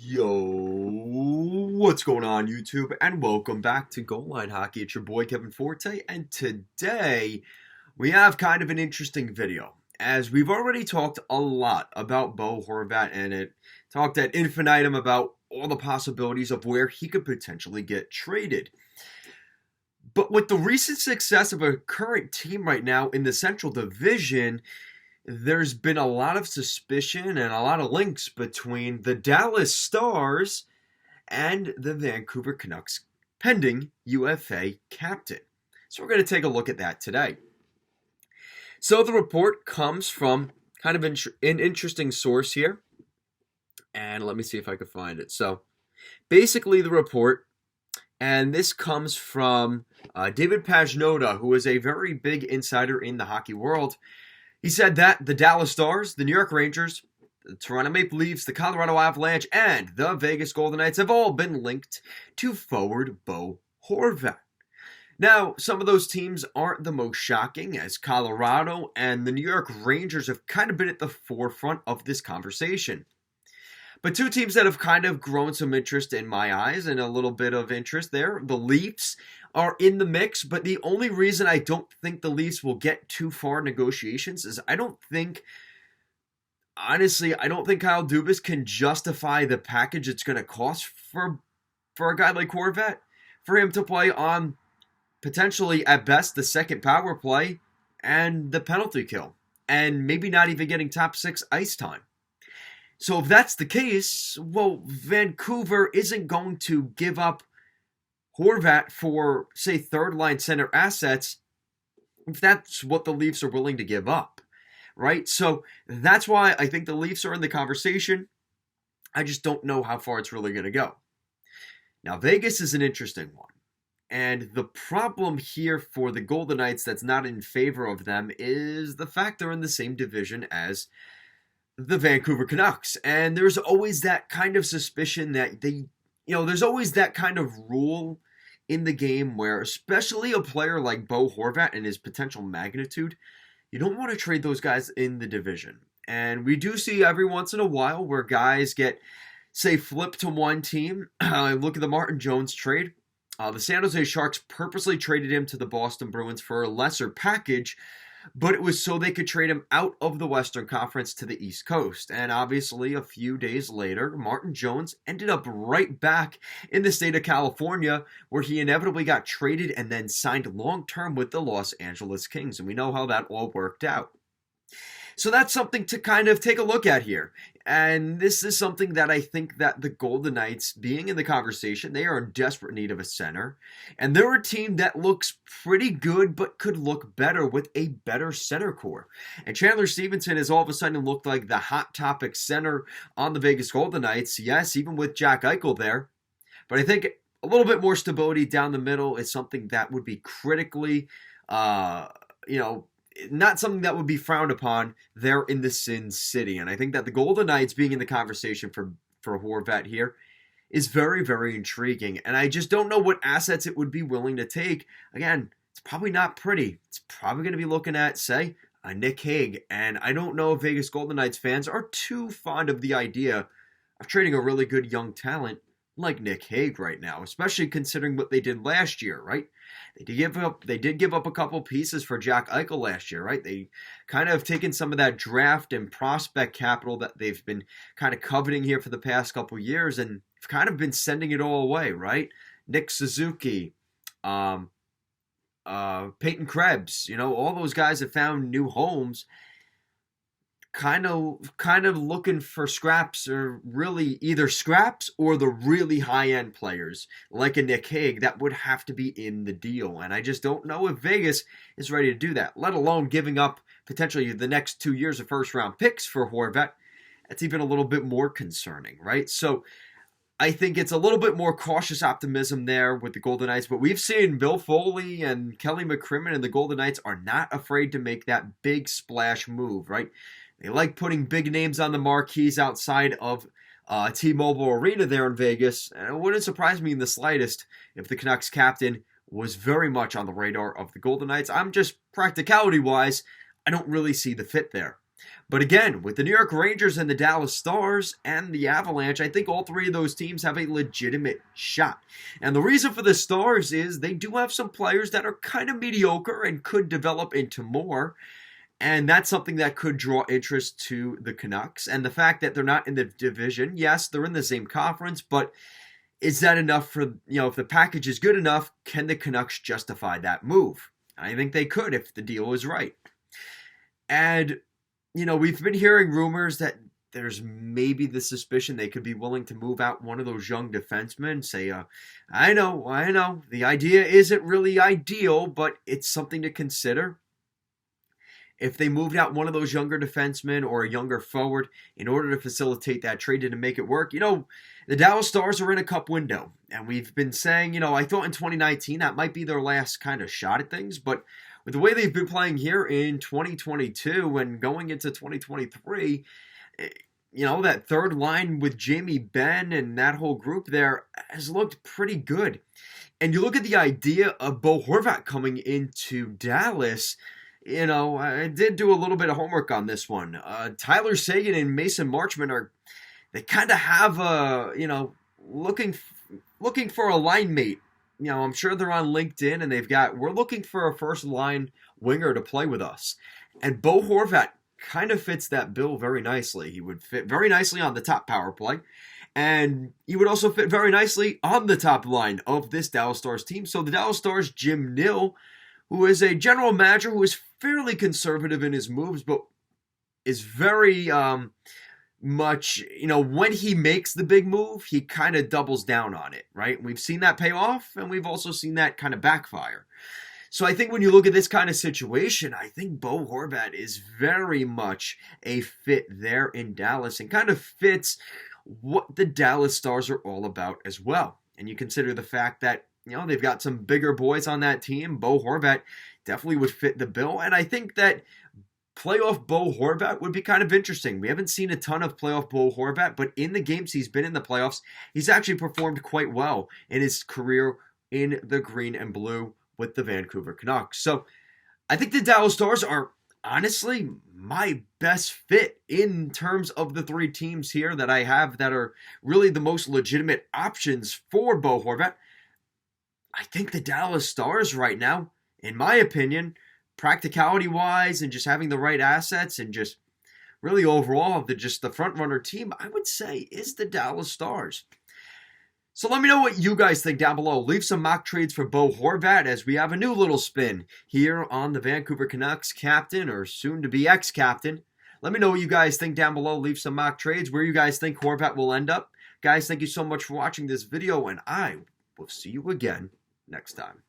Yo, what's going on, YouTube? And welcome back to Goal Line Hockey. It's your boy Kevin Forte, and today we have kind of an interesting video. As we've already talked a lot about Bo Horvat, and it talked ad infinitum about all the possibilities of where he could potentially get traded. But with the recent success of a current team right now in the Central Division, there's been a lot of suspicion and a lot of links between the Dallas Stars and the Vancouver Canucks pending UFA captain. So we're going to take a look at that today. So the report comes from kind of an interesting source here. And let me see if I can find it. So basically the report, and this comes from David Pagnotta, who is a very big insider in the hockey world. He said that the Dallas Stars, the New York Rangers, the Toronto Maple Leafs, the Colorado Avalanche, and the Vegas Golden Knights have all been linked to forward Bo Horvat. Now, some of those teams aren't the most shocking, as Colorado and the New York Rangers have kind of been at the forefront of this conversation. But two teams that have kind of grown some interest in my eyes, and a little bit of interest there, the Leafs are in the mix, but the only reason I don't think the Leafs will get too far in negotiations is I don't think Kyle Dubas can justify the package it's going to cost for a guy like Horvat, for him to play on potentially at best the second power play and the penalty kill, and maybe not even getting top six ice time. So if that's the case, well, Vancouver isn't going to give up Horvat for, say, third-line center assets if that's what the Leafs are willing to give up, right? So that's why I think the Leafs are in the conversation. I just don't know how far it's really going to go. Now, Vegas is an interesting one. And the problem here for the Golden Knights that's not in favor of them is the fact they're in the same division as the Vancouver Canucks. And there's always that kind of suspicion that there's always that kind of rule in the game where, especially a player like Bo Horvat and his potential magnitude, you don't want to trade those guys in the division. And we do see every once in a while where guys get, say, flipped to one team. Look at the Martin Jones trade. The San Jose Sharks purposely traded him to the Boston Bruins for a lesser package, but it was so they could trade him out of the Western Conference to the East Coast. And obviously, a few days later, Martin Jones ended up right back in the state of California, where he inevitably got traded and then signed long-term with the Los Angeles Kings. And we know how that all worked out. So that's something to kind of take a look at here. And this is something that I think that the Golden Knights, being in the conversation, they are in desperate need of a center. And they're a team that looks pretty good, but could look better with a better center core. And Chandler Stevenson has all of a sudden looked like the hot topic center on the Vegas Golden Knights. Yes, even with Jack Eichel there. But I think a little bit more stability down the middle is something that would be critically, not something that would be frowned upon there in the Sin City. And I think that the Golden Knights being in the conversation for Horvat here is very, very intriguing. And I just don't know what assets it would be willing to take. Again, it's probably not pretty. It's probably going to be looking at, say, a Nick Hague. And I don't know if Vegas Golden Knights fans are too fond of the idea of trading a really good young talent like Nick Hague right now, especially considering what they did last year, right? They did give up a couple pieces for Jack Eichel last year, right? They kind of have taken some of that draft and prospect capital that they've been kind of coveting here for the past couple years and kind of been sending it all away, right? Nick Suzuki, Peyton Krebs, all those guys have found new homes, kind of looking for scraps, or really either scraps or the really high-end players like a Nick Hague that would have to be in the deal. And I just don't know if Vegas is ready to do that, let alone giving up potentially the next 2 years of first-round picks for Horvat. That's even a little bit more concerning, right? So I think it's a little bit more cautious optimism there with the Golden Knights, but we've seen Bill Foley and Kelly McCrimmon and the Golden Knights are not afraid to make that big splash move, right? They like putting big names on the marquees outside of T-Mobile Arena there in Vegas. And it wouldn't surprise me in the slightest if the Canucks captain was very much on the radar of the Golden Knights. I'm just, practicality-wise, I don't really see the fit there. But again, with the New York Rangers and the Dallas Stars and the Avalanche, I think all three of those teams have a legitimate shot. And the reason for the Stars is they do have some players that are kind of mediocre and could develop into more. And that's something that could draw interest to the Canucks. And the fact that they're not in the division, yes, they're in the same conference, but is that enough for, if the package is good enough, can the Canucks justify that move? I think they could if the deal is right. And, we've been hearing rumors that there's maybe the suspicion they could be willing to move out one of those young defensemen. Say, I know, the idea isn't really ideal, but it's something to consider. If they moved out one of those younger defensemen or a younger forward in order to facilitate that trade and to make it work, the Dallas Stars are in a cup window. And we've been saying, I thought in 2019 that might be their last kind of shot at things. But with the way they've been playing here in 2022 and going into 2023, that third line with Jamie Benn and that whole group there has looked pretty good. And you look at the idea of Bo Horvat coming into Dallas. I did do a little bit of homework on this one. Tyler Seguin and Mason Marchment they kind of have looking for a line mate. I'm sure they're on LinkedIn and we're looking for a first line winger to play with us. And Bo Horvat kind of fits that bill very nicely. He would fit very nicely on the top power play. And he would also fit very nicely on the top line of this Dallas Stars team. So the Dallas Stars, Jim Nill, who is a general manager who is fairly conservative in his moves, but is very much, when he makes the big move, he kind of doubles down on it, right? We've seen that pay off, and we've also seen that kind of backfire. So I think when you look at this kind of situation, I think Bo Horvat is very much a fit there in Dallas and kind of fits what the Dallas Stars are all about as well. And you consider the fact that they've got some bigger boys on that team. Bo Horvat definitely would fit the bill. And I think that playoff Bo Horvat would be kind of interesting. We haven't seen a ton of playoff Bo Horvat, but in the games he's been in the playoffs, he's actually performed quite well in his career in the green and blue with the Vancouver Canucks. So I think the Dallas Stars are honestly my best fit in terms of the three teams here that I have that are really the most legitimate options for Bo Horvat. I think the Dallas Stars right now, in my opinion, practicality-wise and just having the right assets and just really overall the front-runner team, I would say is the Dallas Stars. So let me know what you guys think down below. Leave some mock trades for Bo Horvat as we have a new little spin here on the Vancouver Canucks captain or soon-to-be ex-captain. Let me know what you guys think down below. Leave some mock trades where you guys think Horvat will end up. Guys, thank you so much for watching this video, and I will see you again next time.